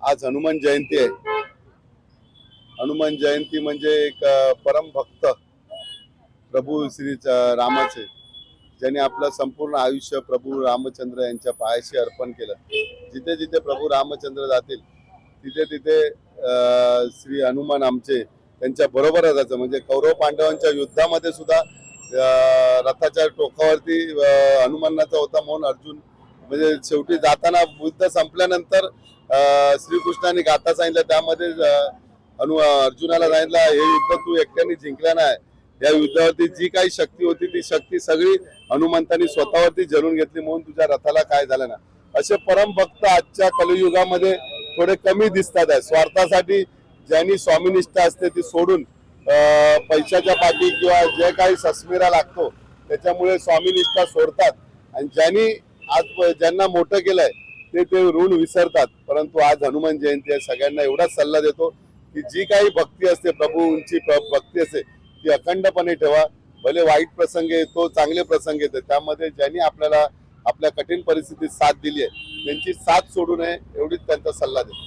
आज हनुमान जयंती आहे। हनुमान जयंती म्हणजे एक परम भक्त प्रभू श्री रामाचे, ज्यांनी आपलं संपूर्ण आयुष्य प्रभू रामचंद्र यांच्या पायाशी अर्पण केलं। जिथे जिथे प्रभू रामचंद्र जातील तिथे तिथे श्री हनुमान आमचे त्यांच्या बरोबर जायचं। म्हणजे कौरव पांडवांच्या युद्धामध्ये सुद्धा रथाच्या टोकावरती हनुमानाचा होता म्हणून अर्जुन, म्हणजे शेवटी जाताना युद्ध संपल्यानंतर श्रीकृष्णाने गाथा सांगितलं, त्यामध्ये अर्जुनाला सांगितलं हे युद्ध तू एकट्याने जिंकलं नाही, या युद्धावरती जी काही शक्ती होती ती शक्ती सगळी हनुमंतांनी स्वतःवरती जरून घेतली, म्हणून तुझ्या रथाला काय झालं ना। असे परम भक्त आजच्या कलियुगामध्ये थोडे कमी दिसतात आहे। स्वार्थासाठी ज्यांनी स्वामीनिष्ठा असते ती सोडून पैशाच्या पाठी किंवा जे काही सस्मिरा लागतो त्याच्यामुळे स्वामीनिष्ठा सोडतात, आणि ज्यांना मोठं केलंय ते ऋण विसरतात। परंतु आज हनुमान जयंती आहे, सगळ्यांना एवढाच सल्ला देतो की जी काही भक्ती असते, प्रभूंची भक्ती असते ती अखंडपणे ठेवा। भले वाईट प्रसंग येतो, चांगले प्रसंग येते, त्यामध्ये ज्यांनी आपल्याला आपल्या कठीण परिस्थितीत साथ दिली आहे त्यांची साथ सोडू नये, एवढीच त्यांचा सल्ला देतो।